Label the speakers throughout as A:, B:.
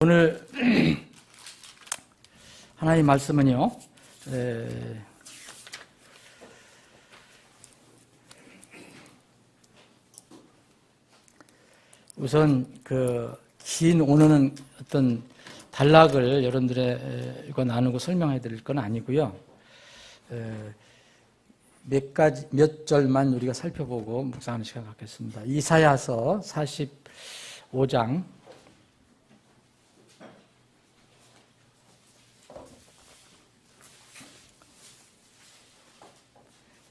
A: 오늘 하나님 말씀은요, 우선 긴 오늘은 어떤 단락을 여러분들과 나누고 설명해 드릴 건 아니고요. 몇 절만 우리가 살펴보고 묵상하는 시간 갖겠습니다. 이사야서 45장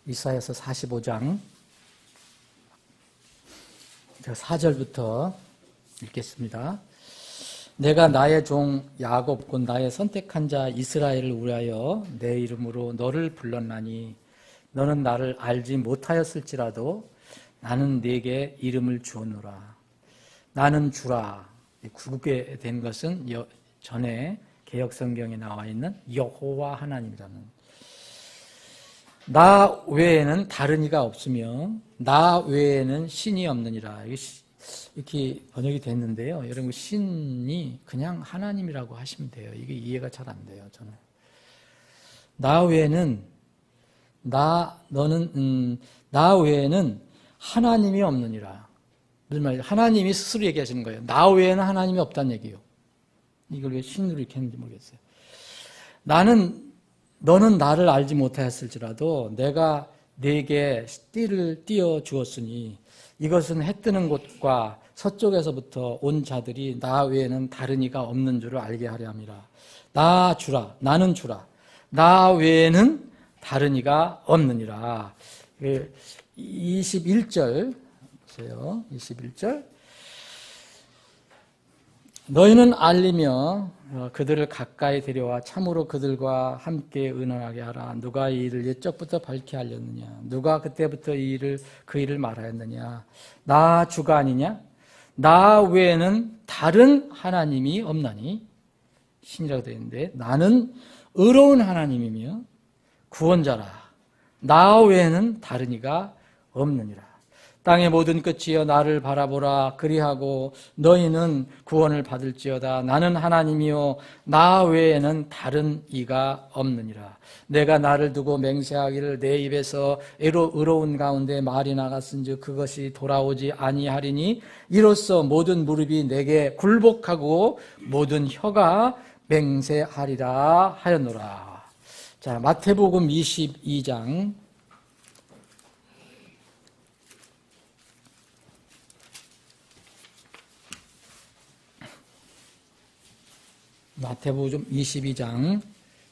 A: 이사야서 45장 4절부터 읽겠습니다. 내가 나의 종 야곱 곧 나의 선택한 자 이스라엘을 위하여 내 이름으로 너를 불렀나니 너는 나를 알지 못하였을지라도 나는 네게 이름을 주었노라. 나는 주라. 구국에 된 것은 전에 개역성경에 나와 있는 여호와 하나님이라는, 나 외에는 다른 이가 없으며 나 외에는 신이 없느니라. 이렇게 번역이 됐는데요. 여러분, 신이 그냥 하나님이라고 하시면 돼요. 이게 이해가 잘 안 돼요, 저는. 나 외에는 나 외에는 하나님이 없느니라. 무슨 말이에요? 하나님이 스스로 얘기하시는 거예요. 나 외에는 하나님이 없다는 얘기예요. 이걸 왜 신으로 이렇게 했는지 모르겠어요. 너는 나를 알지 못하였을지라도 내가 네게 띠를 띄워 주었으니 이것은 해 뜨는 곳과 서쪽에서부터 온 자들이 나 외에는 다른 이가 없는 줄을 알게 하려 함이라. 나는 주라. 나 외에는 다른 이가 없느니라. 21절 보세요. 21절. 너희는 알리며 그들을 가까이 데려와 참으로 그들과 함께 의논하게 하라. 누가 이 일을 옛적부터 밝히 알렸느냐? 누가 그때부터 그 일을 말하였느냐? 나 주가 아니냐? 나 외에는 다른 하나님이 없나니? 신이라고 되어 있는데, 나는 의로운 하나님이며 구원자라. 나 외에는 다른 이가 없느니라. 땅의 모든 끝이여 나를 바라보라. 그리하고 너희는 구원을 받을지어다. 나는 하나님이요 나 외에는 다른 이가 없느니라. 내가 나를 두고 맹세하기를 내 입에서 의로운 가운데 말이 나갔은즉 그것이 돌아오지 아니하리니 이로써 모든 무릎이 내게 굴복하고 모든 혀가 맹세하리라 하였노라. 자, 마태복음 22장 마태복음 22장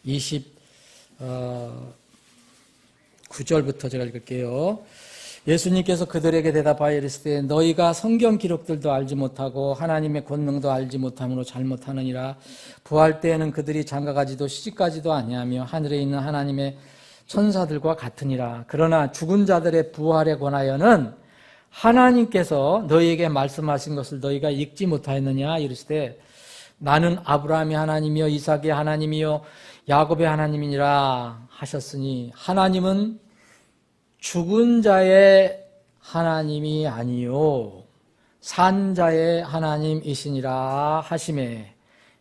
A: 29절부터 제가 읽을게요. 예수님께서 그들에게 대답하여 이르시되 너희가 성경 기록들도 알지 못하고 하나님의 권능도 알지 못함으로 잘못하느니라. 부활 때에는 그들이 장가가지도 시집가지도 아니하며 하늘에 있는 하나님의 천사들과 같으니라. 그러나 죽은 자들의 부활에 관하여는 하나님께서 너희에게 말씀하신 것을 너희가 읽지 못하였느냐. 이르시되 나는 아브라함의 하나님이요 이삭의 하나님이요 야곱의 하나님이니라 하셨으니 하나님은 죽은 자의 하나님이 아니요 산 자의 하나님이시니라 하시매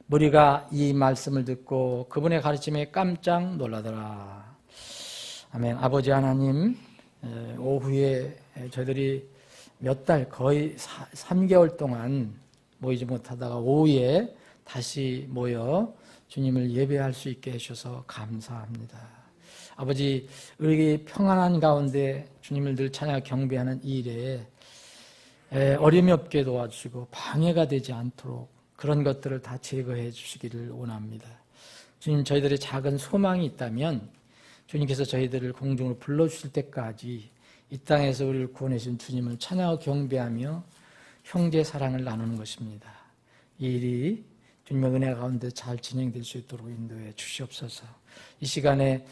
A: 무리가 이 말씀을 듣고 그분의 가르침에 깜짝 놀라더라. 아멘. 아버지 하나님, 오후에 저희들이 몇 달 거의 3개월 동안 모이지 못하다가 오후에 다시 모여 주님을 예배할 수 있게 해주셔서 감사합니다. 아버지, 우리 평안한 가운데 주님을 늘 찬양 경배하는 이 일에 어려움이 없게 도와주시고 방해가 되지 않도록 그런 것들을 다 제거해 주시기를 원합니다. 주님, 저희들의 작은 소망이 있다면 주님께서 저희들을 공중으로 불러주실 때까지 이 땅에서 우리를 구원해 주신 주님을 찬양하고 경배하며 형제 사랑을 나누는 것입니다. 이 일이 주님의 은혜 가운데 잘 진행될 수 있도록 인도해 주시옵소서. 이 시간에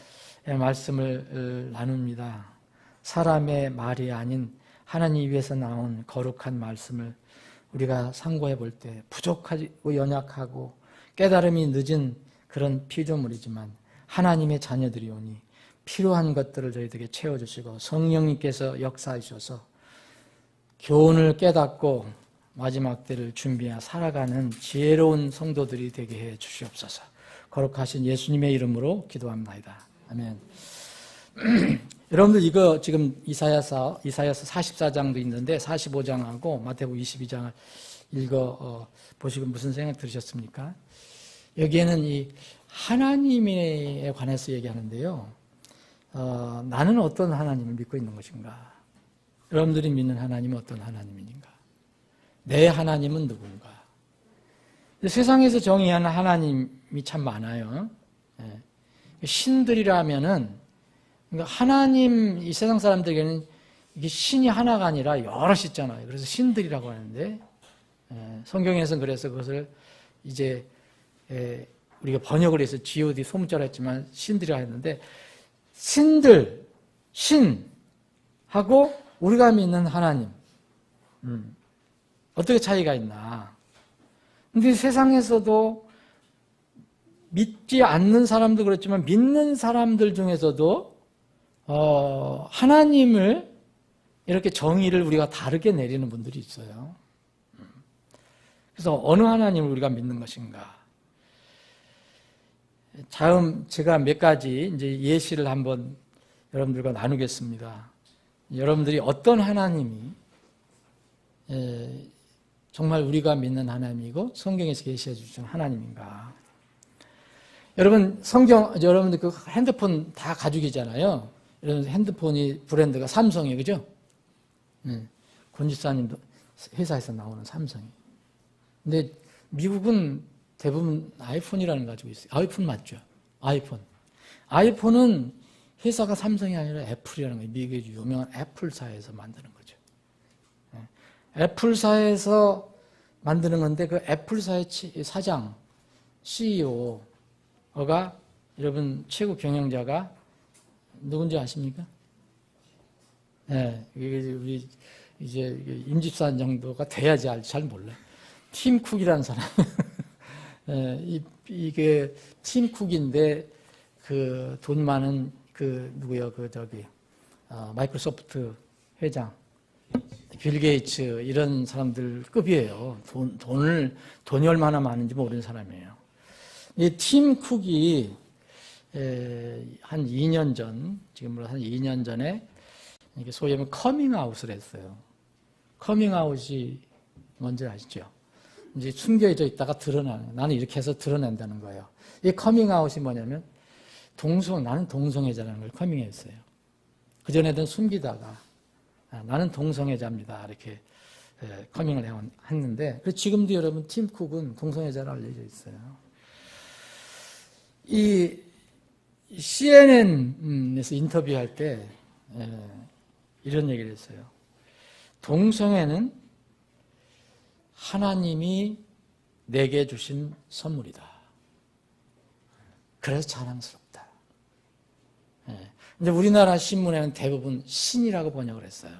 A: 말씀을 나눕니다. 사람의 말이 아닌 하나님 위에서 나온 거룩한 말씀을 우리가 상고해 볼 때 부족하고 연약하고 깨달음이 늦은 그런 피조물이지만 하나님의 자녀들이 오니 필요한 것들을 저희들에게 채워주시고 성령님께서 역사하셔서 교훈을 깨닫고 마지막 때를 준비하여 살아가는 지혜로운 성도들이 되게 해 주시옵소서. 거룩하신 예수님의 이름으로 기도합니다. 아멘. 여러분들 이거 지금 이사야서 44장도 있는데 45장하고 마태복음 22장을 읽어 보시고 무슨 생각 들으셨습니까? 여기에는 이 하나님에 관해서 얘기하는데요. 나는 어떤 하나님을 믿고 있는 것인가? 여러분들이 믿는 하나님은 어떤 하나님인가? 내 하나님은 누군가? 세상에서 정의하는 하나님이 참 많아요. 신들이라면은 그러니까 하나님, 이 세상 사람들에게는 이게 신이 하나가 아니라 여럿이 있잖아요. 그래서 신들이라고 하는데 성경에서는 그래서 그것을 이제 우리가 번역을 해서 G.O.D 소문자로 했지만 신들이라 했는데 신들, 신하고 우리가 믿는 하나님 어떻게 차이가 있나? 근데 세상에서도 믿지 않는 사람도 그렇지만 믿는 사람들 중에서도 하나님을 이렇게 정의를 우리가 다르게 내리는 분들이 있어요. 그래서 어느 하나님을 우리가 믿는 것인가? 다음 제가 몇 가지 이제 예시를 한번 여러분들과 나누겠습니다. 여러분들이 어떤 하나님이 정말 우리가 믿는 하나님이고 성경에서 계시해 주신 하나님인가? 여러분 여러분들 그 핸드폰 다 가지고 여러분 핸드폰이 브랜드가 삼성이에요, 그죠? 권지사님도 회사에서 나오는 삼성이. 근데 미국은 대부분 아이폰이라는 거 가지고 있어요. 아이폰 맞죠? 아이폰은 회사가 삼성이 아니라 애플이라는 거예요. 미국의 유명한 애플사에서 만드는 거죠. 애플사에서 만드는 건데 그 애플사의 사장, CEO가 여러분 최고 경영자가 누군지 아십니까? 네, 우리 이제 임집산 정도가 돼야지 알지 잘 몰라요. 팀 쿡이라는 사람. 이게 팀 쿡인데 그 돈 많은 누구요? 마이크로소프트 회장. 빌 게이츠 이런 사람들 급이에요. 돈이 얼마나 많은지 모르는 사람이에요. 이 팀 쿡이 한 2년 전, 지금으로 한 2년 전에 소위 하면 커밍아웃을 했어요. 커밍아웃이 뭔지 아시죠? 이제 숨겨져 있다가 드러나는, 나는 이렇게 해서 드러낸다는 거예요. 이 커밍아웃이 뭐냐면 나는 동성애자라는 걸 커밍했어요. 그전에는 숨기다가 나는 동성애자입니다. 이렇게 커밍을 했는데 지금도 여러분 팀 쿡은 동성애자로 알려져 있어요. 이 CNN에서 인터뷰할 때 이런 얘기를 했어요. 동성애는 하나님이 내게 주신 선물이다. 그래서 자랑스럽다. 근데 우리나라 신문에는 대부분 신이라고 번역을 했어요.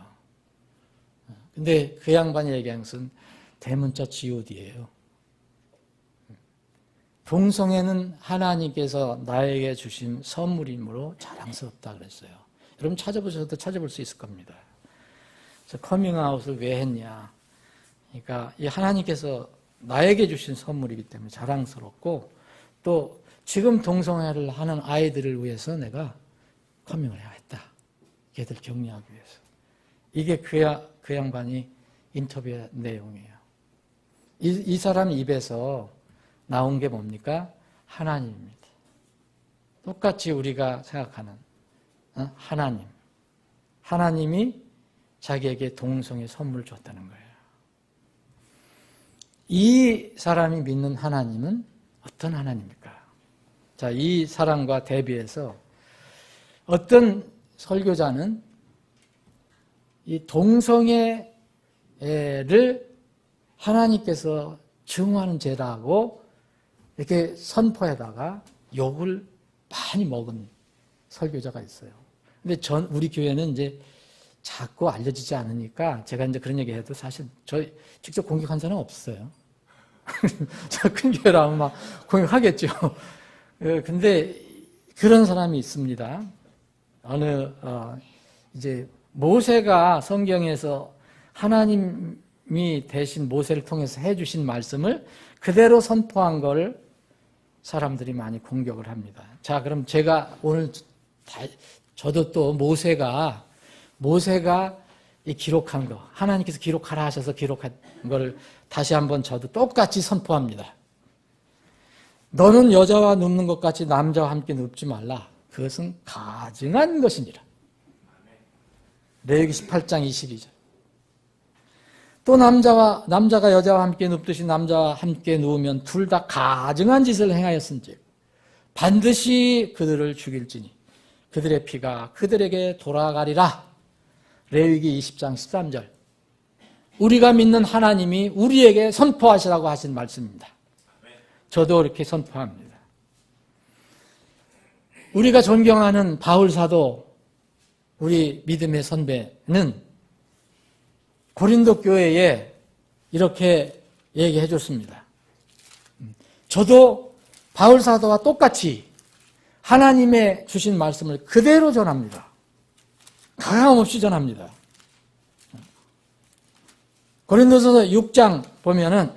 A: 근데 그 양반이 얘기한 것은 대문자 G.O.D예요. 동성애는 하나님께서 나에게 주신 선물이므로 자랑스럽다 그랬어요. 여러분 찾아보셔도 찾아볼 수 있을 겁니다. 그래서 커밍아웃을 왜 했냐? 그러니까 이 하나님께서 나에게 주신 선물이기 때문에 자랑스럽고 또 지금 동성애를 하는 아이들을 위해서 내가 커밍을 해야 했다. 걔들 격려하기 위해서. 이게 그 양반이 인터뷰의 내용이에요. 이 사람 입에서 나온 게 뭡니까? 하나님입니다. 똑같이 우리가 생각하는 하나님. 하나님이 자기에게 동성애 선물을 줬다는 거예요. 이 사람이 믿는 하나님은 어떤 하나님입니까? 자, 이 사람과 대비해서 어떤 설교자는 이 동성애를 하나님께서 증오하는 죄라고 이렇게 선포에다가 욕을 많이 먹은 설교자가 있어요. 근데 우리 교회는 이제 자꾸 알려지지 않으니까 제가 이제 그런 얘기 해도 사실 저희 직접 공격한 사람은 없어요. 저 큰 교회라면 막 공격하겠죠. 근데 그런 사람이 있습니다. 이제 모세가 성경에서 하나님 하나님이 대신 모세를 통해서 해주신 말씀을 그대로 선포한 걸 사람들이 많이 공격을 합니다. 자, 그럼 제가 오늘 저도 또 모세가 이 기록한 거, 하나님께서 기록하라 하셔서 기록한 걸 다시 한번 저도 똑같이 선포합니다. 너는 여자와 눕는 것 같이 남자와 함께 눕지 말라. 그것은 가증한 것이니라. 레위기 18장 22절. 또 남자가 여자와 함께 눕듯이 남자와 함께 누우면 둘 다 가증한 짓을 행하였은즉 반드시 그들을 죽일지니 그들의 피가 그들에게 돌아가리라. 레위기 20장 13절. 우리가 믿는 하나님이 우리에게 선포하시라고 하신 말씀입니다. 저도 이렇게 선포합니다. 우리가 존경하는 바울 사도, 우리 믿음의 선배는 고린도 교회에 이렇게 얘기해 줬습니다. 저도 바울 사도와 똑같이 하나님의 주신 말씀을 그대로 전합니다. 가감없이 전합니다. 고린도서서 6장 보면은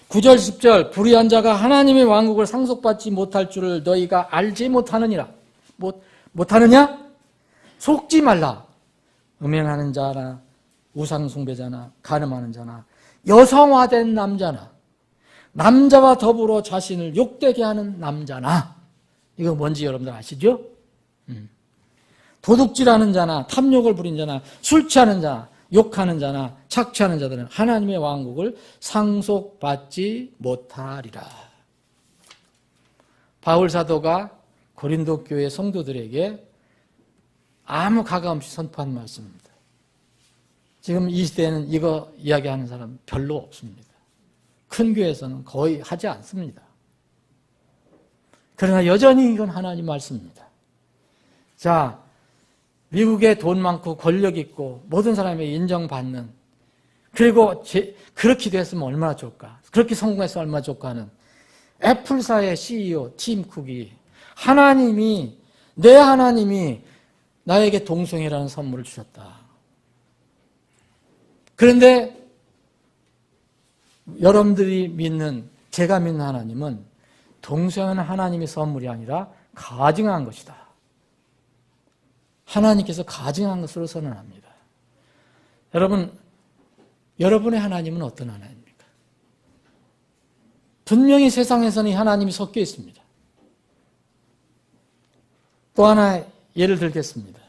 A: 9절 10절 불의한 자가 하나님의 왕국을 상속받지 못할 줄을 너희가 알지 못하느니라. 못하느냐? 속지 말라. 음행하는 자나 우상 숭배자나 간음하는 자나 여성화된 남자나 남자와 더불어 자신을 욕되게 하는 남자나, 이거 뭔지 여러분들 아시죠? 도둑질하는 자나 탐욕을 부린 자나 술 취하는 자나 욕하는 자나 착취하는 자들은 하나님의 왕국을 상속받지 못하리라. 바울 사도가 고린도 교회 성도들에게 아무 가감 없이 선포한 말씀입니다. 지금 이 시대에는 이거 이야기하는 사람 별로 없습니다. 큰 교회에서는 거의 하지 않습니다. 그러나 여전히 이건 하나님 말씀입니다. 자, 미국에 돈 많고 권력 있고 모든 사람이 인정받는, 그리고 그렇게 됐으면 얼마나 좋을까, 그렇게 성공했으면 얼마나 좋을까 하는 애플사의 CEO 팀 쿡이 내 하나님이 나에게 동성애라는 선물을 주셨다. 그런데 여러분들이 믿는, 제가 믿는 하나님은 동성애는 하나님의 선물이 아니라 가증한 것이다. 하나님께서 가증한 것으로 선언합니다. 여러분의 하나님은 어떤 하나님입니까? 분명히 세상에서는 하나님이 섞여 있습니다. 또 하나 예를 들겠습니다.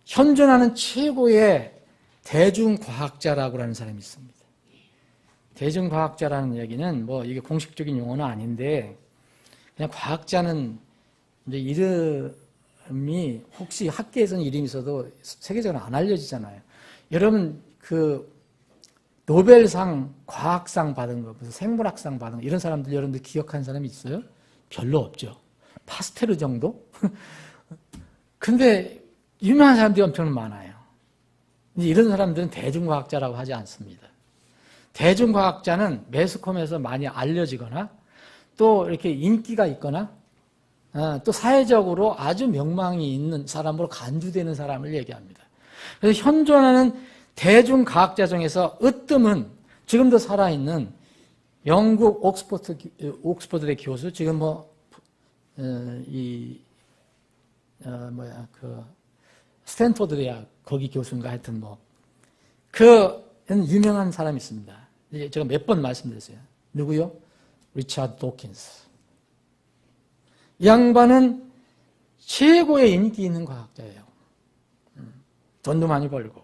A: 현존하는 최고의 대중과학자라고 하는 사람이 있습니다. 대중과학자라는 얘기는 이게 공식적인 용어는 아닌데, 그냥 과학자는 이제 이름이 혹시 학계에서는 이름이 있어도 세계적으로 안 알려지잖아요. 여러분 노벨상, 과학상 받은 거, 무슨 생물학상 받은 거, 이런 사람들 여러분들 기억하는 사람이 있어요? 별로 없죠. 파스테르 정도? 근데 유명한 사람들이 엄청 많아요. 이런 사람들은 대중과학자라고 하지 않습니다. 대중과학자는 매스컴에서 많이 알려지거나 또 이렇게 인기가 있거나 또 사회적으로 아주 명망이 있는 사람으로 간주되는 사람을 얘기합니다. 그래서 현존하는 대중과학자 중에서 으뜸은 지금도 살아있는 영국 옥스퍼드대 교수, 지금 스탠포드 대학 거기 교수인가 하여튼 유명한 사람이 있습니다. 제가 몇 번 말씀드렸어요. 누구요? 리차드 도킨스. 이 양반은 최고의 인기 있는 과학자예요. 돈도 많이 벌고.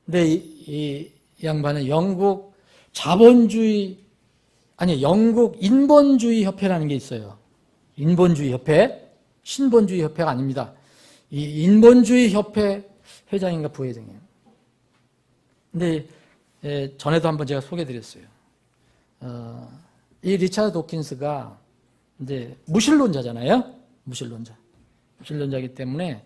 A: 근데 이 양반은 영국 인본주의 협회라는 게 있어요. 인본주의 협회, 신본주의 협회가 아닙니다. 이 인본주의 협회 회장인가 부회장이에요. 근데 전에도 한번 제가 소개해드렸어요. 이 리차드 도킨스가 이제 무신론자잖아요. 무신론자이기 때문에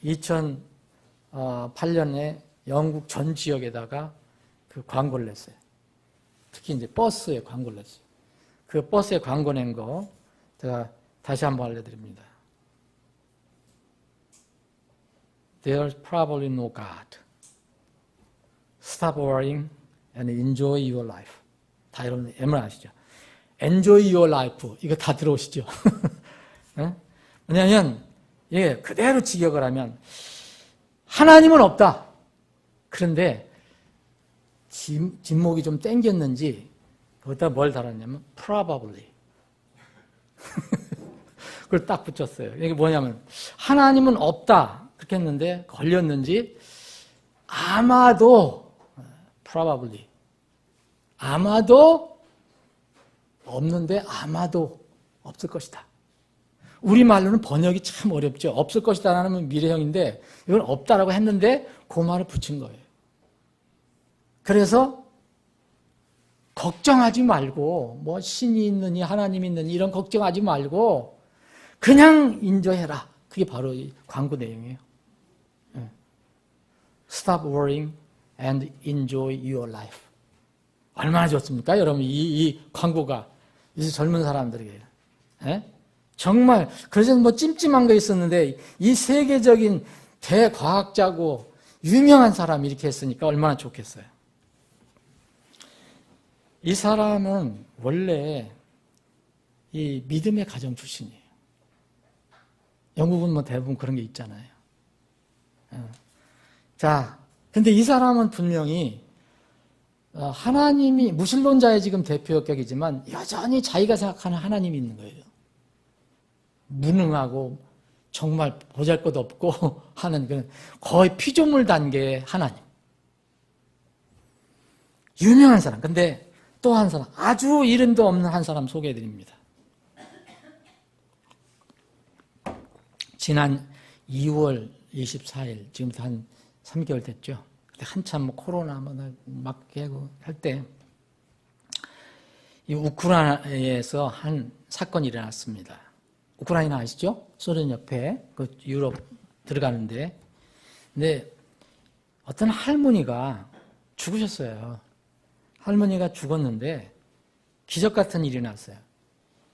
A: 2008년에 영국 전 지역에다가 그 광고를 냈어요. 특히 이제 버스에 광고를 냈어요. 그 버스에 광고 낸 거 제가 다시 한번 알려드립니다. there's probably no God. Stop worrying and enjoy your life. 다 여러분 예문 아시죠? Enjoy your life. 이거 다 들어오시죠? 왜냐하면 그대로 직역을 하면 하나님은 없다. 그런데 진목이 좀 땡겼는지 거기다 뭘 달았냐면 probably. 그걸 딱 붙였어요. 이게 뭐냐면 하나님은 없다. 그렇게 했는데 걸렸는지 아마도 probably 아마도 없는데 아마도 없을 것이다. 우리말로는 번역이 참 어렵죠. 없을 것이다라는 미래형인데 이건 없다라고 했는데 그 말을 붙인 거예요. 그래서 걱정하지 말고 뭐 신이 있느니 하나님이 있느니 이런 걱정하지 말고 그냥 인조해라. 그게 바로 이 광고 내용이에요. Stop worrying and enjoy your life. 얼마나 좋습니까? 여러분 이 광고가 이제 젊은 사람들에게 정말 그래서 뭐 찜찜한 거 있었는데 이 세계적인 대과학자고 유명한 사람이 이렇게 했으니까 얼마나 좋겠어요. 이 사람은 원래 이 믿음의 가정 출신이에요. 영국은 뭐 대부분 그런 게 있잖아요. 자, 근데 이 사람은 분명히 하나님이 무신론자의 지금 대표격이지만 여전히 자기가 생각하는 하나님이 있는 거예요. 무능하고 정말 보잘것없고 하는 그런 거의 피조물 단계의 하나님. 유명한 사람. 근데 또 한 사람, 아주 이름도 없는 한 사람 소개해드립니다. 지난 2월 24일, 지금부터 한 3개월 됐죠. 그때 한참 뭐 코로나 막 하고 할 때, 이 우크라이나에서 한 사건이 일어났습니다. 우크라이나 아시죠? 소련 옆에 그 유럽 들어가는데, 근데 어떤 할머니가 죽으셨어요. 할머니가 죽었는데 기적 같은 일이 났어요.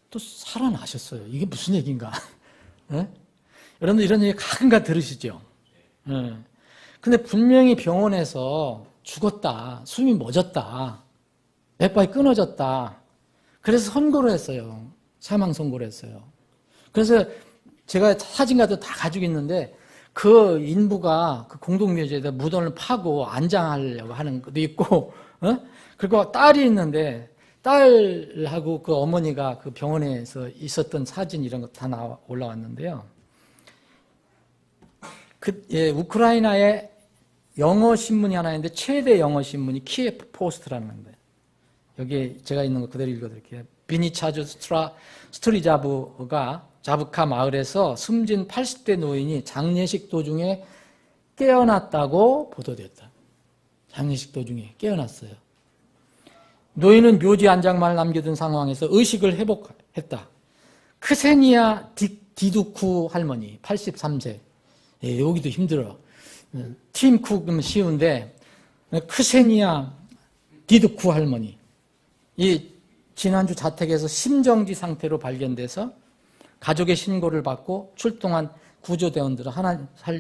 A: 또 살아나셨어요. 이게 무슨 얘기인가? 여러분들 이런 얘기 가끔가 들으시죠? 근데 분명히 병원에서 죽었다, 숨이 멎었다, 맥박이 끊어졌다. 그래서 선고를 했어요. 사망 선고를 했어요. 그래서 제가 사진 같은 거 다 가지고 있는데 그 인부가 그 공동묘지에다 무덤을 파고 안장하려고 하는 것도 있고, 그리고 딸이 있는데 딸하고 그 어머니가 그 병원에서 있었던 사진 이런 거 다 올라왔는데요. 우크라이나의 영어 신문이 하나 있는데 최대 영어 신문이 키예프 포스트라는 건데 여기 제가 있는 거 그대로 읽어드릴게요. 비니차주 스트리자부가 자부카 마을에서 숨진 80대 노인이 장례식 도중에 깨어났다고 보도됐다. 장례식 도중에 깨어났어요. 노인은 묘지 안장만을 남겨둔 상황에서 의식을 회복했다. 크세니아 디두쿠 할머니 83세. 여기도 힘들어. 팀쿡은 쉬운데 크세니아 디두쿠 할머니. 이 지난주 자택에서 심정지 상태로 발견돼서 가족의 신고를 받고 출동한 구조대원들은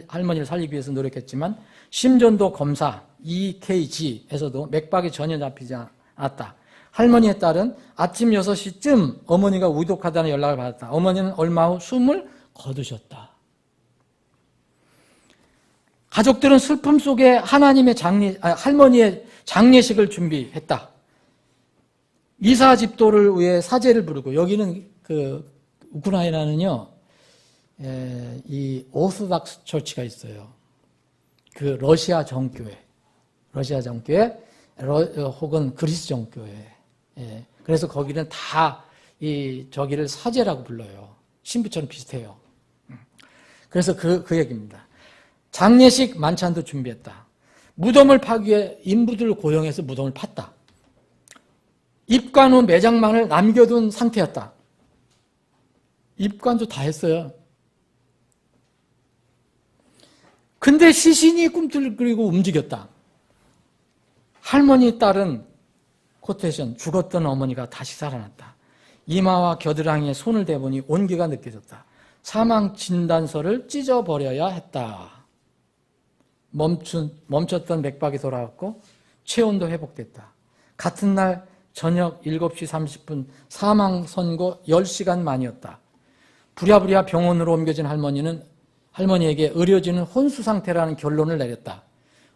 A: 할머니를 살리기 위해서 노력했지만 심전도 검사 EKG에서도 맥박이 전혀 잡히지 않았다. 할머니의 딸은 아침 6시쯤 어머니가 위독하다는 연락을 받았다. 어머니는 얼마 후 숨을 거두셨다. 가족들은 슬픔 속에 할머니의 장례식을 준비했다. 미사 집도를 위해 사제를 부르고 여기는 그 우크라이나는요, 이 오소닥스 처치가 있어요. 그 러시아 정교회 혹은 그리스 정교회. 그래서 거기는 다 저기를 사제라고 불러요. 신부처럼 비슷해요. 그래서 그 얘기입니다. 장례식 만찬도 준비했다. 무덤을 파기 위해 인부들을 고용해서 무덤을 팠다. 입관 후 매장만을 남겨둔 상태였다. 입관도 다 했어요. 근데 시신이 꿈틀거리고 움직였다. 할머니 딸은 코테이션 죽었던 어머니가 다시 살아났다. 이마와 겨드랑이에 손을 대보니 온기가 느껴졌다. 사망 진단서를 찢어버려야 했다. 멈췄던 맥박이 돌아왔고 체온도 회복됐다. 같은 날 저녁 7시 30분 사망 선고 10시간 만이었다. 부랴부랴 병원으로 옮겨진 할머니에게 의료진은 혼수 상태라는 결론을 내렸다.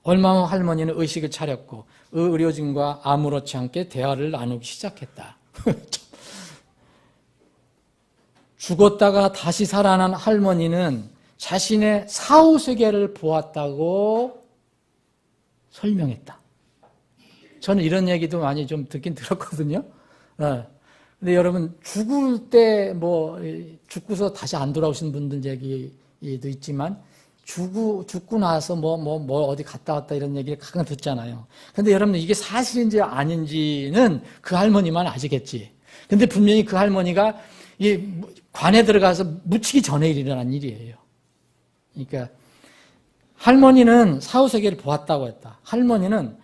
A: 얼마 후 할머니는 의식을 차렸고 의료진과 아무렇지 않게 대화를 나누기 시작했다. 죽었다가 다시 살아난 할머니는 자신의 사후세계를 보았다고 설명했다. 저는 이런 얘기도 많이 좀 듣긴 들었거든요. 근데 여러분, 죽을 때 죽고서 다시 안 돌아오신 분들 얘기도 있지만, 죽고 나서 어디 갔다 왔다 이런 얘기를 가끔 듣잖아요. 근데 여러분, 이게 사실인지 아닌지는 그 할머니만 아시겠지. 근데 분명히 그 할머니가 이 관에 들어가서 묻히기 전에 일어난 일이에요. 그러니까, 할머니는 사후세계를 보았다고 했다. 할머니는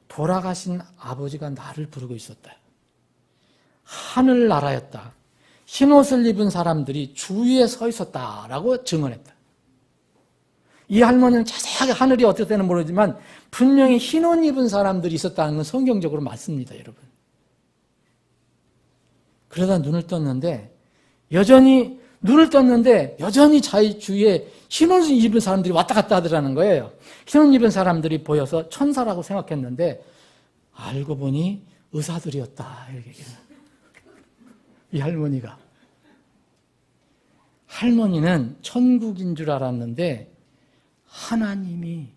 A: 돌아가신 아버지가 나를 부르고 있었다. 하늘나라였다. 흰옷을 입은 사람들이 주위에 서 있었다라고 증언했다. 이 할머니는 자세하게 하늘이 어떻게 되는 모르지만 분명히 흰옷 입은 사람들이 있었다는 건 성경적으로 맞습니다, 여러분. 그러다 눈을 떴는데 여전히 자기 주위에 흰옷을 입은 사람들이 왔다 갔다 하더라는 거예요. 흰옷 입은 사람들이 보여서 천사라고 생각했는데 알고 보니 의사들이었다. 이렇게. 이 할머니는 천국인 줄 알았는데 하나님이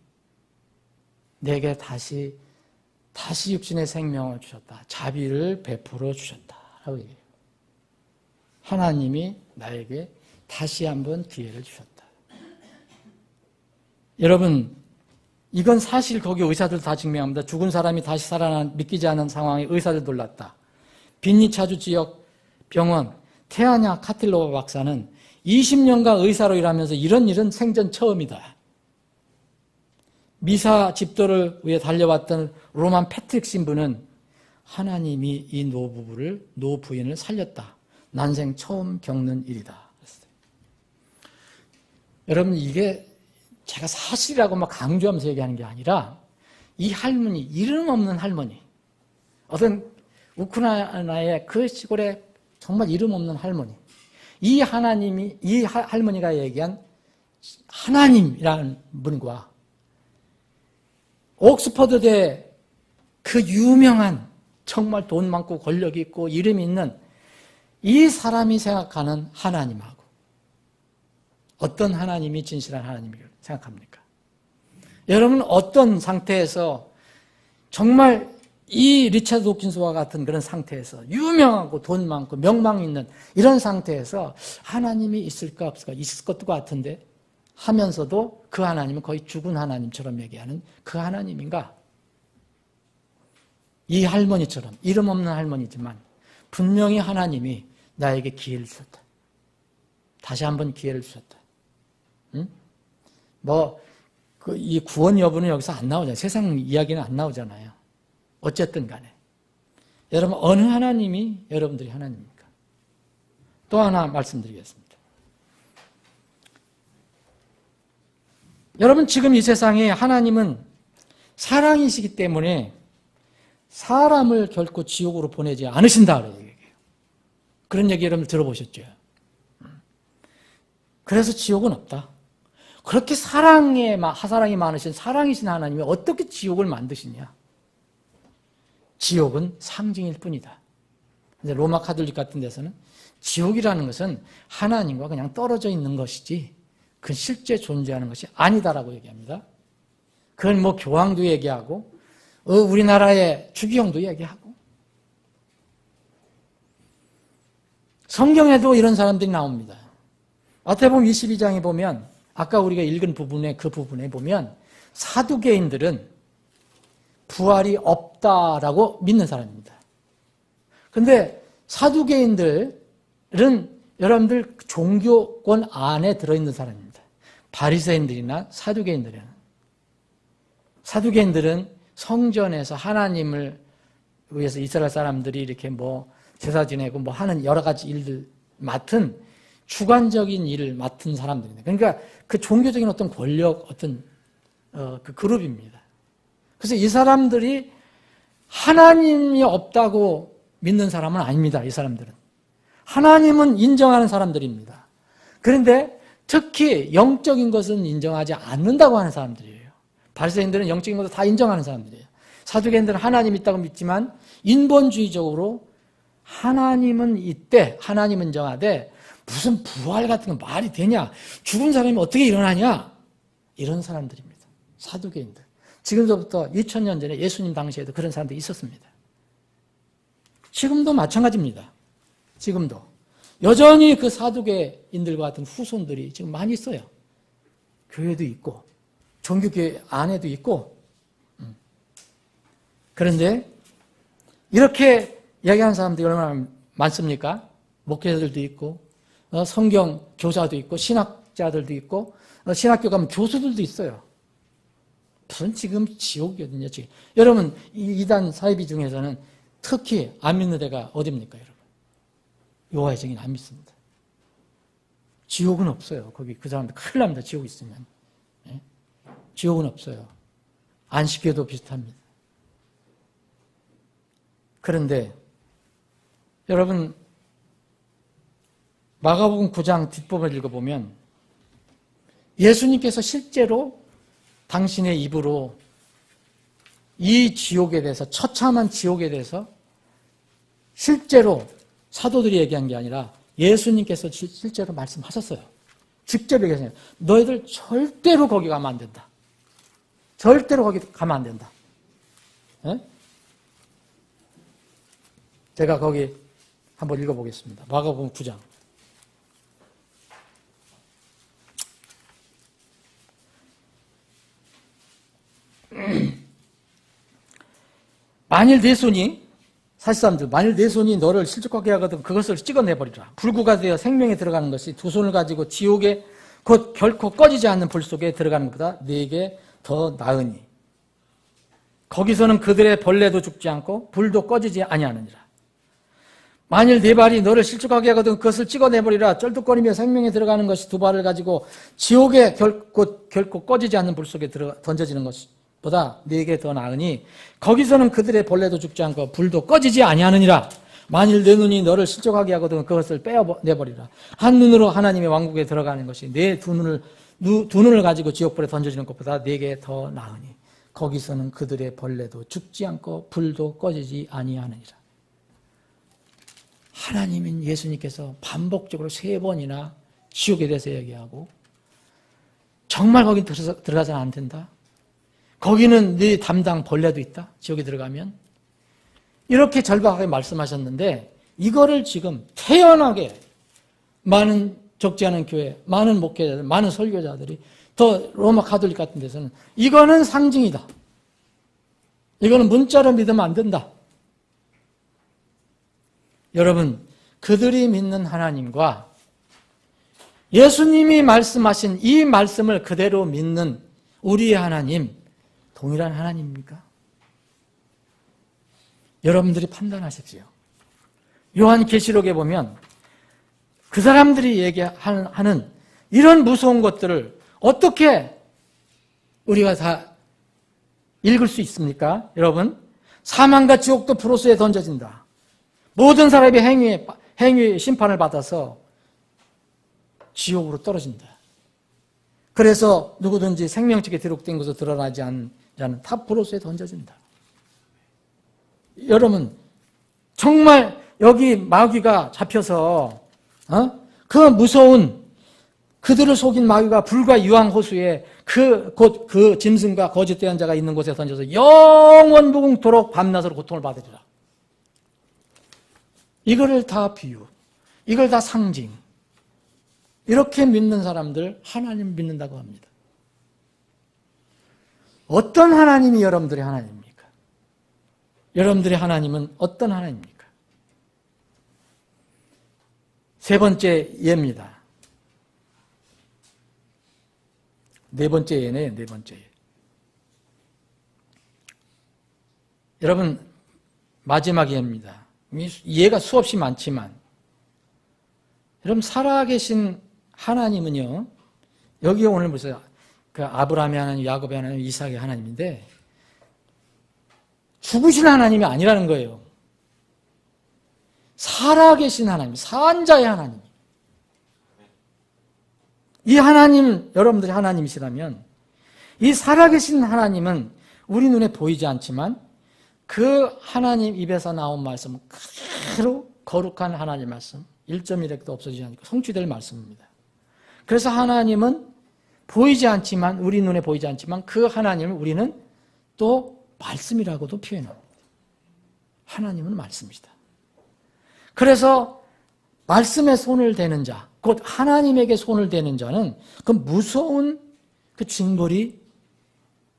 A: 내게 다시 육신의 생명을 주셨다. 자비를 베풀어 주셨다라고 얘기해요. 하나님이 나에게 다시 한번 기회를 주셨다. 여러분, 이건 사실 거기 의사들 다 증명합니다. 죽은 사람이 다시 살아난 믿기지 않은 상황에 의사들 놀랐다. 빈니차주 지역 병원 테아냐 카틸로바 박사는 20년간 의사로 일하면서 이런 일은 생전 처음이다. 미사 집도를 위해 달려왔던 로만 패트릭 신부는 하나님이 이 노부인을 살렸다. 난생 처음 겪는 일이다. 여러분, 이게 제가 사실이라고 막 강조하면서 얘기하는 게 아니라 이 할머니, 이름 없는 할머니, 어떤 우크라이나의 그 시골에 정말 이름 없는 할머니, 이 할머니가 얘기한 하나님이라는 분과 옥스퍼드대 그 유명한 정말 돈 많고 권력 있고 이름 있는 이 사람이 생각하는 하나님하고 어떤 하나님이 진실한 하나님이라고 생각합니까? 여러분, 어떤 상태에서 정말 이 리차드 도킨스와 같은 그런 상태에서 유명하고 돈 많고 명망 있는 이런 상태에서 하나님이 있을까 없을까? 있을 것도 같은데 하면서도 그 하나님은 거의 죽은 하나님처럼 얘기하는 그 하나님인가? 이 할머니처럼 이름 없는 할머니지만 분명히 하나님이 나에게 기회를 주셨다. 다시 한번 기회를 주셨다. 응? 이 구원 여부는 여기서 안 나오잖아요. 세상 이야기는 안 나오잖아요. 어쨌든 간에. 여러분, 어느 하나님이 여러분들이 하나님입니까? 또 하나 말씀드리겠습니다. 여러분, 지금 이 세상에 하나님은 사랑이시기 때문에 사람을 결코 지옥으로 보내지 않으신다. 그런 얘기 여러분 들어보셨죠? 그래서 지옥은 없다. 그렇게 사랑이 많으신 사랑이신 하나님이 어떻게 지옥을 만드시냐? 지옥은 상징일 뿐이다. 근데 로마 카톨릭 같은 데서는 지옥이라는 것은 하나님과 그냥 떨어져 있는 것이지 그건 실제 존재하는 것이 아니다라고 얘기합니다. 그건 교황도 얘기하고 우리나라의 주기형도 얘기하고 성경에도 이런 사람들이 나옵니다. 마태복음 22장에 보면 아까 우리가 읽은 그 부분에 보면 사두개인들은 부활이 없다라고 믿는 사람입니다. 그런데 사두개인들은 여러분들 종교권 안에 들어있는 사람입니다. 바리새인들이나 사두개인들은 성전에서 하나님을 위해서 이스라엘 사람들이 이렇게 제사 지내고 하는 여러 가지 일들 맡은 주관적인 일을 맡은 사람들입니다. 그러니까 그 종교적인 어떤 권력, 어떤 그 그룹입니다. 그래서 이 사람들이 하나님이 없다고 믿는 사람은 아닙니다. 이 사람들은. 하나님은 인정하는 사람들입니다. 그런데 특히 영적인 것은 인정하지 않는다고 하는 사람들이에요. 바리새인들은 영적인 것을 다 인정하는 사람들이에요. 사두개인들은 하나님 있다고 믿지만 인본주의적으로 하나님은 있대, 하나님은 인정하되 무슨 부활 같은 거 말이 되냐? 죽은 사람이 어떻게 일어나냐? 이런 사람들입니다. 사두개인들. 지금부터 2000년 전에 예수님 당시에도 그런 사람들이 있었습니다. 지금도 마찬가지입니다. 지금도. 여전히 그 사두개인들과 같은 후손들이 지금 많이 있어요. 교회도 있고, 종교교회 안에도 있고. 그런데 이렇게 이야기하는 사람들이 얼마나 많습니까? 목회자들도 있고, 성경 교사도 있고, 신학자들도 있고, 신학교 가면 교수들도 있어요. 무슨 지금 지옥이거든요, 지금. 여러분, 이단 사이비 중에서는 특히 안 믿는 데가 어디입니까, 여러분? 여호와의 증인 안 믿습니다. 지옥은 없어요. 거기 그 사람들 큰일 납니다, 지옥 있으면. 예? 지옥은 없어요. 안식교도 비슷합니다. 그런데 여러분, 마가복음 9장 뒷부분을 읽어보면 예수님께서 실제로 당신의 입으로 이 지옥에 대해서, 처참한 지옥에 대해서 실제로 사도들이 얘기한 게 아니라 예수님께서 실제로 말씀하셨어요. 직접 얘기하세요. 너희들 절대로 거기 가면 안 된다. 절대로 거기 가면 안 된다. 네? 제가 거기 한번 읽어보겠습니다. 마가복음 9장. 만일 내 손이, 사실사람들, 만일 내 손이 너를 실족하게 하거든 그것을 찍어내버리라. 불구가 되어 생명에 들어가는 것이 두 손을 가지고 지옥에 곧 결코 꺼지지 않는 불 속에 들어가는 것보다 네게 더 나으니 거기서는 그들의 벌레도 죽지 않고 불도 꺼지지 아니하느니라. 만일 네 발이 너를 실족하게 하거든 그것을 찍어내버리라. 쩔뚝거리며 생명에 들어가는 것이 두 발을 가지고 지옥에 결코 꺼지지 않는 불 속에 던져지는 것보다 네게 더 나으니 거기서는 그들의 벌레도 죽지 않고 불도 꺼지지 아니하느니라. 만일 내 눈이 너를 실족하게 하거든 그것을 빼어내버리라. 한 눈으로 하나님의 왕국에 들어가는 것이 내 두 눈을 가지고 지옥불에 던져지는 것보다 네게 더 나으니 거기서는 그들의 벌레도 죽지 않고 불도 꺼지지 아니하느니라. 하나님인 예수님께서 반복적으로 3번이나 지옥에 대해서 얘기하고 정말 거기 들어가서는 안 된다. 거기는 네 담당 벌레도 있다. 지옥에 들어가면. 이렇게 절박하게 말씀하셨는데 이거를 지금 태연하게 많은 적지 않은 교회, 많은 목회자들, 많은 설교자들이 더 로마 가톨릭 같은 데서는 이거는 상징이다. 이거는 문자로 믿으면 안 된다. 여러분, 그들이 믿는 하나님과 예수님이 말씀하신 이 말씀을 그대로 믿는 우리의 하나님, 동일한 하나님입니까? 여러분들이 판단하십시오. 요한계시록에 보면 그 사람들이 얘기하는 이런 무서운 것들을 어떻게 우리가 다 읽을 수 있습니까? 여러분, 사망과 지옥도 불호수에 던져진다. 모든 사람이 행위의 심판을 받아서 지옥으로 떨어진다. 그래서 누구든지 생명책에 기록된 것으로 드러나지 않는 자는 다 불호수에 던져진다. 여러분, 정말 여기 마귀가 잡혀서 그 무서운 그들을 속인 마귀가 불과 유황호수에 곧 그 짐승과 거짓 대언자가 있는 곳에 던져서 영원 무궁토록 밤낮으로 고통을 받으리라. 이거를 다 비유, 이걸 다 상징. 이렇게 믿는 사람들 하나님 믿는다고 합니다. 어떤 하나님이 여러분들의 하나님입니까? 여러분들의 하나님은 어떤 하나님입니까? 세 번째 예입니다. 네 번째 예네요, 네 번째 예. 여러분, 마지막 예입니다. 예가 수없이 많지만, 여러분, 살아계신 하나님은요, 여기에 오늘 보세요. 그 아브라함의 하나님, 야곱의 하나님, 이삭의 하나님인데 죽으신 하나님이 아니라는 거예요. 살아계신 하나님, 산자의 하나님. 이 하나님, 여러분들이 하나님이시라면 이 살아계신 하나님은 우리 눈에 보이지 않지만 그 하나님 입에서 나온 말씀은 그대로 거룩한 하나님 말씀, 1.1핵도 없어지지 않고 성취될 말씀입니다. 그래서 하나님은 보이지 않지만, 우리 눈에 보이지 않지만 그 하나님을 우리는 또 말씀이라고도 표현합니다. 하나님은 말씀이시다. 그래서 말씀에 손을 대는 자, 곧 하나님에게 손을 대는 자는 그 무서운 그 징벌이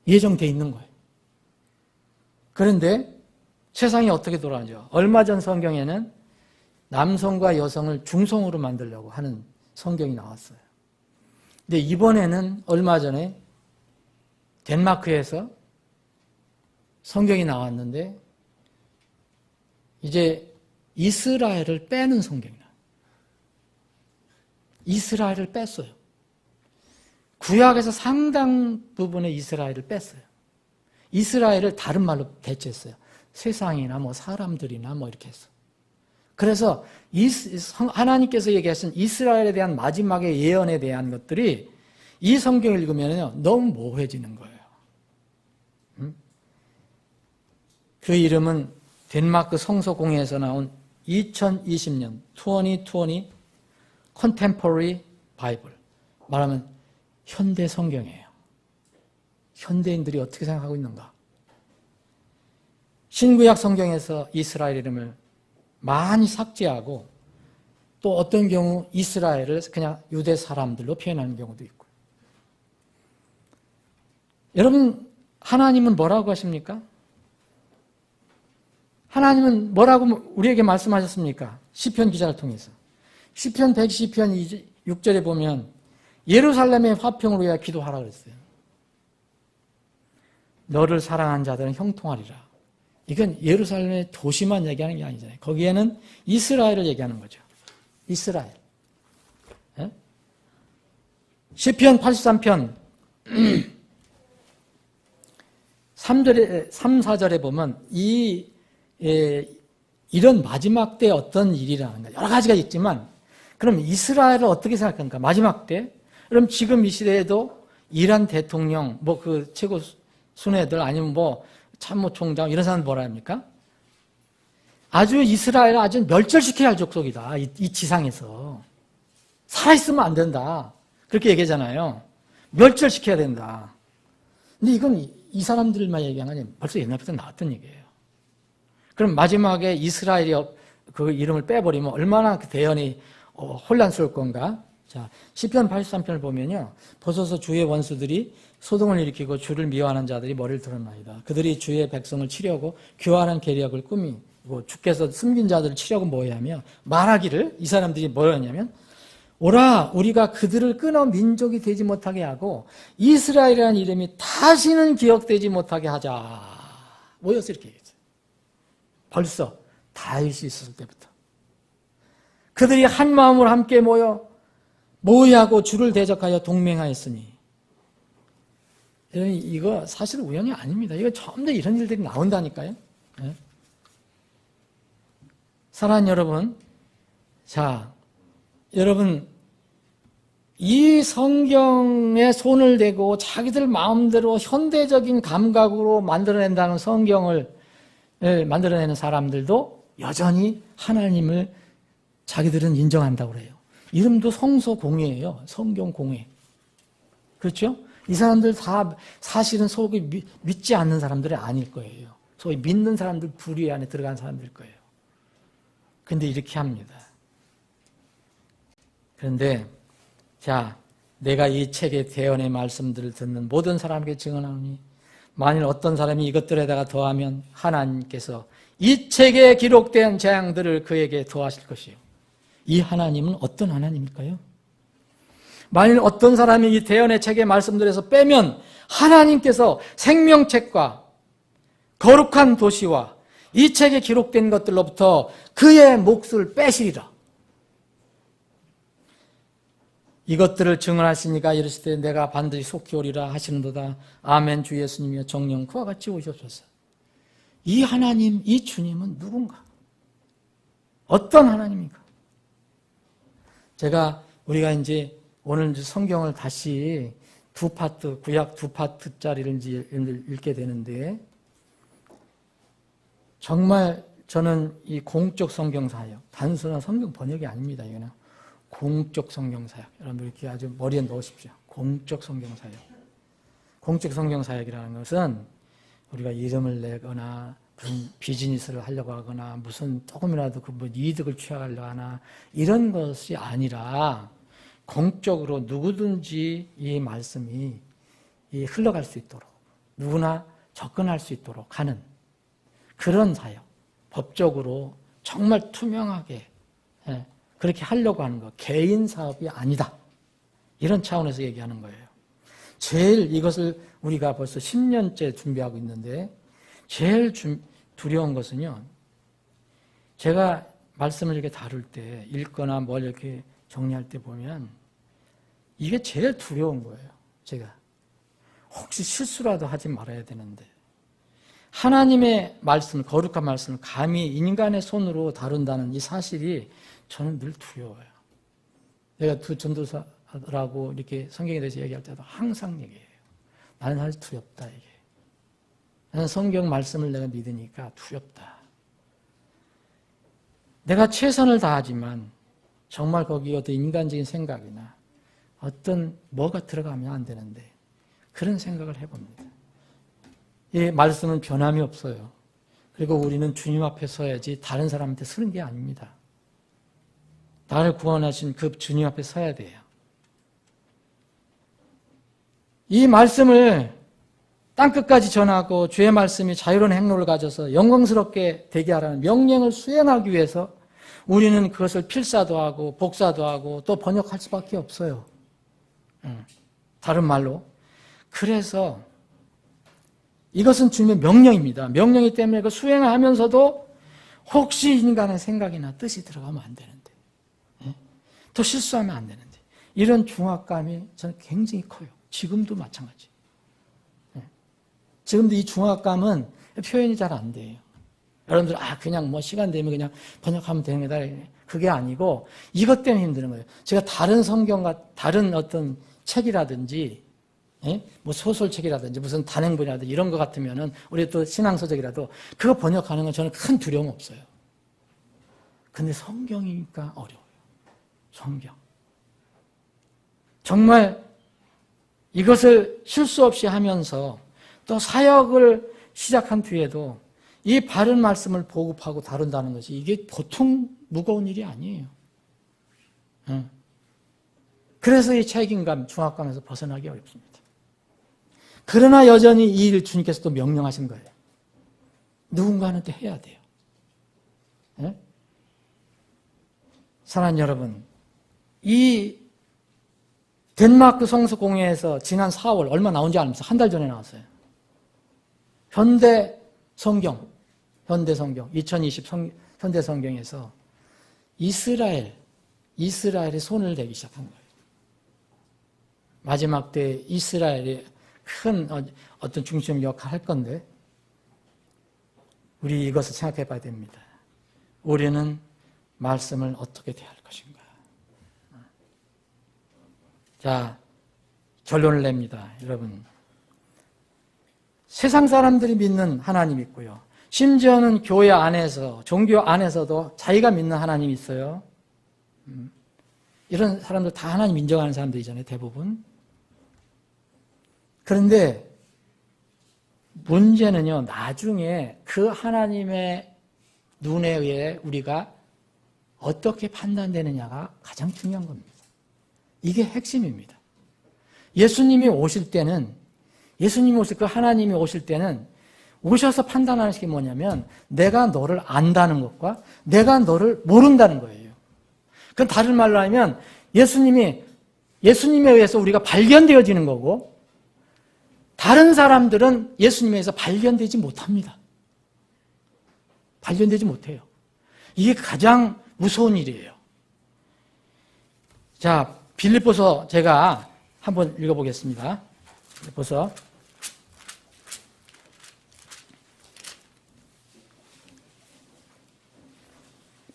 A: 예정되어 있는 거예요. 그런데 세상이 어떻게 돌아가죠? 얼마 전 성경에는 남성과 여성을 중성으로 만들려고 하는 성경이 나왔어요. 근데 이번에는 얼마 전에 덴마크에서 성경이 나왔는데 이제 이스라엘을 빼는 성경이 나와요. 이스라엘을 뺐어요. 구약에서 상당 부분의 이스라엘을 뺐어요. 이스라엘을 다른 말로 대체했어요. 세상이나 뭐 사람들이나 뭐 이렇게 했어. 그래서 하나님께서 얘기하신 이스라엘에 대한 마지막의 예언에 대한 것들이 이 성경을 읽으면 너무 모호해지는 거예요. 그 이름은 덴마크 성서공회에서 나온 2020년 2020 Contemporary Bible, 말하면 현대 성경이에요. 현대인들이 어떻게 생각하고 있는가? 신구약 성경에서 이스라엘 이름을 많이 삭제하고 또 어떤 경우 이스라엘을 그냥 유대 사람들로 표현하는 경우도 있고. 여러분, 하나님은 뭐라고 하십니까? 하나님은 뭐라고 우리에게 말씀하셨습니까? 시편 기자를 통해서. 시편 110편 6절에 보면 예루살렘의 화평을 위하여 기도하라 그랬어요. 너를 사랑한 자들은 형통하리라. 이건 예루살렘의 도시만 얘기하는 게 아니잖아요. 거기에는 이스라엘을 얘기하는 거죠. 이스라엘. 예? 시편 83편 3절에, 3, 4절에 보면 이런 마지막 때 어떤 일이라는 거 여러 가지가 있지만 그럼 이스라엘을 어떻게 생각합니까? 마지막 때? 그럼 지금 이 시대에도 이란 대통령, 뭐 그 최고 순회들 아니면 뭐 참모총장 이런 사람 뭐라 합니까? 아주 이스라엘을 아주 멸절시켜야 할 족속이다. 이 지상에서. 살아있으면 안 된다. 그렇게 얘기하잖아요. 멸절시켜야 된다. 근데 이건 이 사람들만 얘기한 게 아니라 벌써 옛날부터 나왔던 얘기예요. 그럼 마지막에 이스라엘이 그 이름을 빼버리면 얼마나 그 대연이 혼란스러울 건가? 자, 시편 83편을 보면요. 보소서 주의 원수들이 소동을 일으키고 주를 미워하는 자들이 머리를 들었나이다. 그들이 주의 백성을 치려고 교활한 계략을 꾸미고 주께서 숨긴 자들을 치려고 뭐하며 말하기를 이 사람들이 뭐였냐면 오라 우리가 그들을 끊어 민족이 되지 못하게 하고 이스라엘이라는 이름이 다시는 기억되지 못하게 하자. 뭐였어 이렇게 얘기했어요. 벌써 다윗이 있었을 때부터. 그들이 한 마음으로 함께 모여하고 주를 대적하여 동맹하였으니 이거 사실 우연이 아닙니다. 이거 처음부터 이런 일들이 나온다니까요. 네? 사랑하는 여러분, 자, 여러분 이 성경에 손을 대고 자기들 마음대로 현대적인 감각으로 만들어낸다는 성경을 만들어내는 사람들도 여전히 하나님을 자기들은 인정한다고 그래요. 이름도 성서공회예요. 성경공회. 그렇죠? 이 사람들 다 사실은 속이 믿지 않는 사람들이 아닐 거예요. 소위 믿는 사람들 부류 안에 들어간 사람들일 거예요. 그런데 이렇게 합니다. 그런데 자, 내가 이 책의 대언의 말씀들을 듣는 모든 사람에게 증언하노니 만일 어떤 사람이 이것들에다가 더하면 하나님께서 이 책에 기록된 재앙들을 그에게 더하실 것이요. 이 하나님은 어떤 하나님일까요? 만일 어떤 사람이 이 대언의 책의 말씀들에서 빼면 하나님께서 생명책과 거룩한 도시와 이 책에 기록된 것들로부터 그의 몫을 빼시리라. 이것들을 증언하시니까 이르실 때 내가 반드시 속히 오리라 하시는도다. 아멘. 주 예수님이여 정령 그와 같이 오셨소서. 이 하나님, 이 주님은 누군가? 어떤 하나님인가? 우리가 이제 오늘 성경을 다시 두 파트, 구약 두 파트짜리를 이제 읽게 되는데, 정말 저는 이 공적 성경 사역, 단순한 성경 번역이 아닙니다. 이거는 공적 성경 사역. 여러분들 이렇게 아주 머리에 넣으십시오. 공적 성경 사역. 공적 성경 사역이라는 것은 우리가 이름을 내거나 무슨 비즈니스를 하려고 하거나 무슨 조금이라도 뭐 이득을 취하려고 하나 이런 것이 아니라 공적으로 누구든지 이 말씀이 흘러갈 수 있도록 누구나 접근할 수 있도록 하는 그런 사역. 법적으로 정말 투명하게 그렇게 하려고 하는 것. 개인 사업이 아니다. 이런 차원에서 얘기하는 거예요. 제일 이것을 우리가 벌써 10년째 준비하고 있는데 제일 두려운 것은요. 제가 말씀을 이렇게 다룰 때 읽거나 뭘 이렇게 정리할 때 보면 이게 제일 두려운 거예요. 제가 혹시 실수라도 하지 말아야 되는데 하나님의 말씀, 거룩한 말씀을 감히 인간의 손으로 다룬다는 이 사실이 저는 늘 두려워요. 내가 두 전도사들하고 이렇게 성경에 대해서 얘기할 때도 항상 얘기해요. 나는 사실 두렵다, 이게. 나는 성경 말씀을 내가 믿으니까 두렵다. 내가 최선을 다하지만 정말 거기에 어떤 인간적인 생각이나 어떤 뭐가 들어가면 안 되는데 그런 생각을 해봅니다. 이 말씀은 변함이 없어요. 그리고 우리는 주님 앞에 서야지 다른 사람한테 서는 게 아닙니다. 나를 구원하신 그 주님 앞에 서야 돼요. 이 말씀을 땅끝까지 전하고 주의 말씀이 자유로운 행로를 가져서 영광스럽게 되게 하라는 명령을 수행하기 위해서 우리는 그것을 필사도 하고 복사도 하고 또 번역할 수밖에 없어요. 다른 말로. 그래서 이것은 주님의 명령입니다. 명령이기 때문에 그 수행을 하면서도 혹시 인간의 생각이나 뜻이 들어가면 안 되는데 또 실수하면 안 되는데 이런 중압감이 저는 굉장히 커요. 지금도 마찬가지. 지금도 이 중압감은 표현이 잘 안 돼요. 여러분들 그냥 뭐 시간 되면 그냥 번역하면 되는 거다. 그게 아니고 이것 때문에 힘드는 거예요. 제가 다른 성경과 다른 어떤 책이라든지 뭐 소설책이라든지 무슨 단행본이라든지 이런 거 같으면은 우리 또 신앙서적이라도 그거 번역하는 건 저는 큰 두려움 없어요. 근데 성경이니까 어려워요. 성경. 정말 이것을 실수 없이 하면서 또 사역을 시작한 뒤에도 이 바른 말씀을 보급하고 다룬다는 것이 이게 보통 무거운 일이 아니에요. 그래서 이 책임감, 중압감에서 벗어나기 어렵습니다. 그러나 여전히 이 일을 주님께서 또 명령하신 거예요. 누군가는 또 해야 돼요. 사랑하는 여러분, 이 덴마크 성서공회에서 지난 4월 얼마 나온지 알면서 한 달 전에 나왔어요. 현대 성경 2020 현대 성경에서 이스라엘의 손을 대기 시작한 거예요. 마지막 때 이스라엘이 큰 어떤 중심 역할을 할 건데 우리 이것을 생각해 봐야 됩니다. 우리는 말씀을 어떻게 대할 것인가. 자, 결론을 냅니다. 여러분, 세상 사람들이 믿는 하나님이 있고요. 심지어는 교회 안에서, 종교 안에서도 자기가 믿는 하나님이 있어요. 이런 사람들 다 하나님 인정하는 사람들이잖아요, 대부분. 그런데 문제는요, 나중에 그 하나님의 눈에 의해 우리가 어떻게 판단되느냐가 가장 중요한 겁니다. 이게 핵심입니다. 예수님이 오실 때는, 그 하나님이 오실 때는 오셔서 판단하는 게 뭐냐면 내가 너를 안다는 것과 내가 너를 모른다는 거예요. 그건 다른 말로 하면 예수님에 의해서 우리가 발견되어지는 거고 다른 사람들은 예수님에 의해서 발견되지 못합니다. 발견되지 못해요. 이게 가장 무서운 일이에요. 자, 빌립보서 제가 한번 읽어보겠습니다.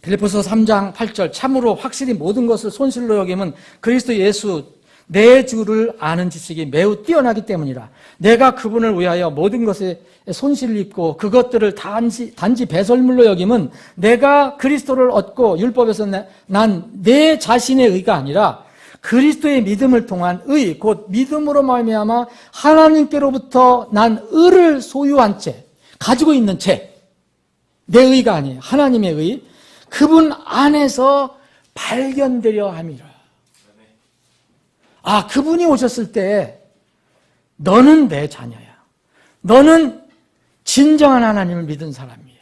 A: 빌립보서 3장 8절 참으로 확실히 모든 것을 손실로 여김은 그리스도 예수 내 주를 아는 지식이 매우 뛰어나기 때문이라. 내가 그분을 위하여 모든 것에 손실을 입고 그것들을 단지 배설물로 여김은 내가 그리스도를 얻고 율법에서 난 내 자신의 의가 아니라 그리스도의 믿음을 통한 의, 곧 믿음으로 말미암아 하나님께로부터 난 의를 소유한 채, 가지고 있는 채, 내 의가 아니에요. 하나님의 의, 그분 안에서 발견되려 함이라. 아, 그분이 오셨을 때 너는 내 자녀야. 너는 진정한 하나님을 믿은 사람이야.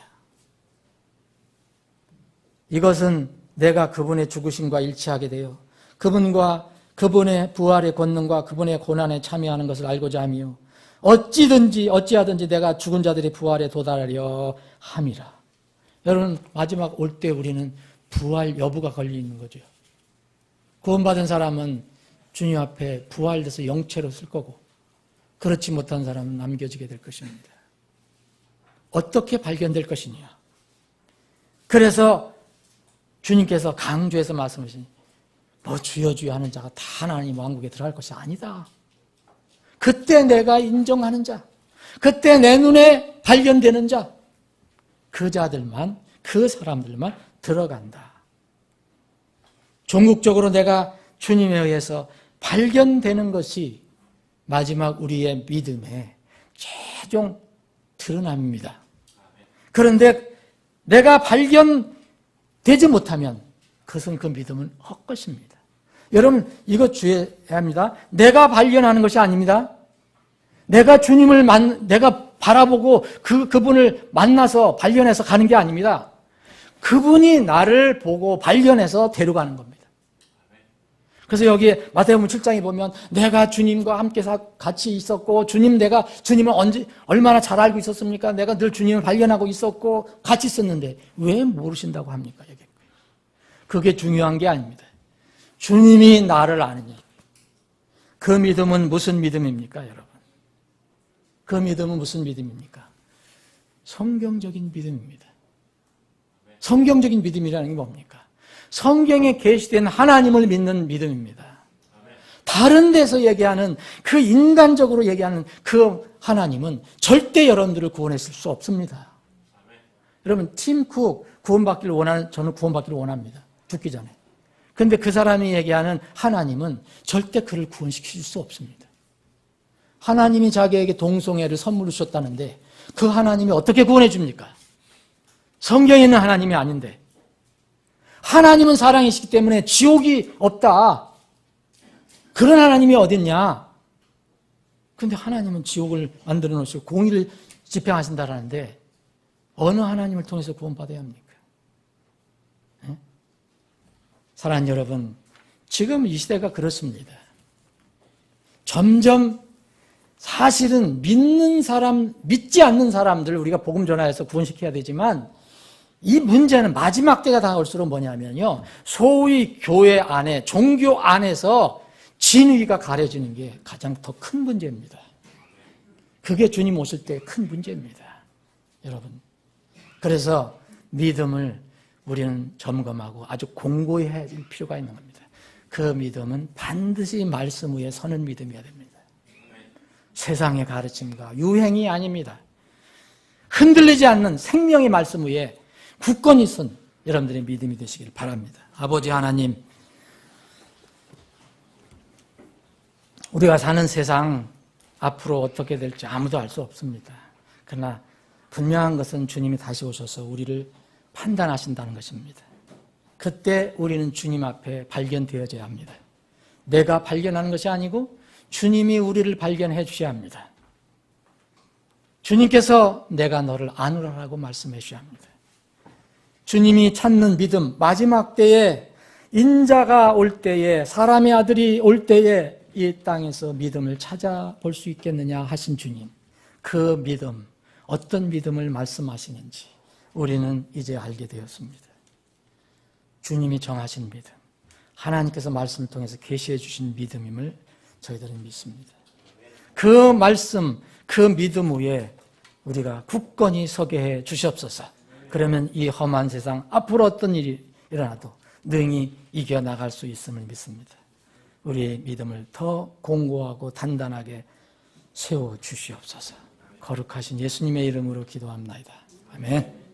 A: 이것은 내가 그분의 죽으심과 일치하게 되어 그분과 그분의 부활의 권능과 그분의 고난에 참여하는 것을 알고자 하며 어찌하든지 내가 죽은 자들의 부활에 도달하려 함이라. 여러분, 마지막 올 때 우리는 부활 여부가 걸려 있는 거죠. 구원받은 사람은 주님 앞에 부활돼서 영체로 쓸 거고, 그렇지 못한 사람은 남겨지게 될 것입니다. 어떻게 발견될 것이냐. 그래서 주님께서 강조해서 말씀하시니 뭐 주여 주여 하는 자가 다 하나님 왕국에 들어갈 것이 아니다. 그때 내가 인정하는 자, 그때 내 눈에 발견되는 자, 그 자들만, 그 사람들만 들어간다. 종국적으로 내가 주님에 의해서 발견되는 것이 마지막 우리의 믿음의 최종 드러남입니다. 그런데 내가 발견되지 못하면 그것은 그 믿음은 헛것입니다. 여러분, 이거 주의해야 합니다. 내가 발견하는 것이 아닙니다. 내가 주님을 내가 바라보고 그분을 만나서 발견해서 가는 게 아닙니다. 그분이 나를 보고 발견해서 데려가는 겁니다. 그래서 여기에 마태복음 7장에 보면 내가 주님과 함께 같이 있었고 내가 주님을 얼마나 잘 알고 있었습니까? 내가 늘 주님을 발견하고 있었고 같이 있었는데 왜 모르신다고 합니까? 그게 중요한 게 아닙니다. 주님이 나를 아느냐. 그 믿음은 무슨 믿음입니까, 여러분? 그 믿음은 무슨 믿음입니까? 성경적인 믿음입니다. 성경적인 믿음이라는 게 뭡니까? 성경에 계시된 하나님을 믿는 믿음입니다. 다른 데서 얘기하는 그 인간적으로 얘기하는 그 하나님은 절대 여러분들을 구원했을 수 없습니다. 여러분, 팀 쿡 저는 구원받기를 원합니다. 죽기 전에. 그런데 그 사람이 얘기하는 하나님은 절대 그를 구원시킬 수 없습니다. 하나님이 자기에게 동성애를 선물로 주셨다는데 그 하나님이 어떻게 구원해 줍니까? 성경에 있는 하나님이 아닌데. 하나님은 사랑이시기 때문에 지옥이 없다. 그런 하나님이 어딨냐? 그런데 하나님은 지옥을 만들어 놓으시고 공의를 집행하신다라는데 어느 하나님을 통해서 구원받아야 합니까? 네? 사랑하는 여러분, 지금 이 시대가 그렇습니다. 점점 사실은 믿지 않는 사람들을 우리가 복음 전하여서 구원시켜야 되지만 이 문제는 마지막 때가 다가올수록 뭐냐면요. 소위 교회 안에, 종교 안에서 진위가 가려지는 게 가장 더 큰 문제입니다. 그게 주님 오실 때 큰 문제입니다. 여러분. 그래서 믿음을 우리는 점검하고 아주 공고히 해야 될 필요가 있는 겁니다. 그 믿음은 반드시 말씀 위에 서는 믿음이어야 됩니다. 세상의 가르침과 유행이 아닙니다. 흔들리지 않는 생명의 말씀 위에 굳건히 선 여러분들의 믿음이 되시길 바랍니다. 아버지 하나님, 우리가 사는 세상 앞으로 어떻게 될지 아무도 알 수 없습니다. 그러나 분명한 것은 주님이 다시 오셔서 우리를 판단하신다는 것입니다. 그때 우리는 주님 앞에 발견되어져야 합니다. 내가 발견하는 것이 아니고 주님이 우리를 발견해 주셔야 합니다. 주님께서 내가 너를 아노라라고 말씀해 주셔야 합니다. 주님이 찾는 믿음, 마지막 때에 인자가 올 때에 사람의 아들이 올 때에 이 땅에서 믿음을 찾아볼 수 있겠느냐 하신 주님, 그 믿음, 어떤 믿음을 말씀하시는지 우리는 이제 알게 되었습니다. 주님이 정하신 믿음, 하나님께서 말씀을 통해서 계시해 주신 믿음임을 저희들은 믿습니다. 그 말씀, 그 믿음 위에 우리가 굳건히 서게 해 주시옵소서. 그러면 이 험한 세상 앞으로 어떤 일이 일어나도 능히 이겨나갈 수 있음을 믿습니다. 우리의 믿음을 더 공고하고 단단하게 세워 주시옵소서. 거룩하신 예수님의 이름으로 기도합나이다. 아멘.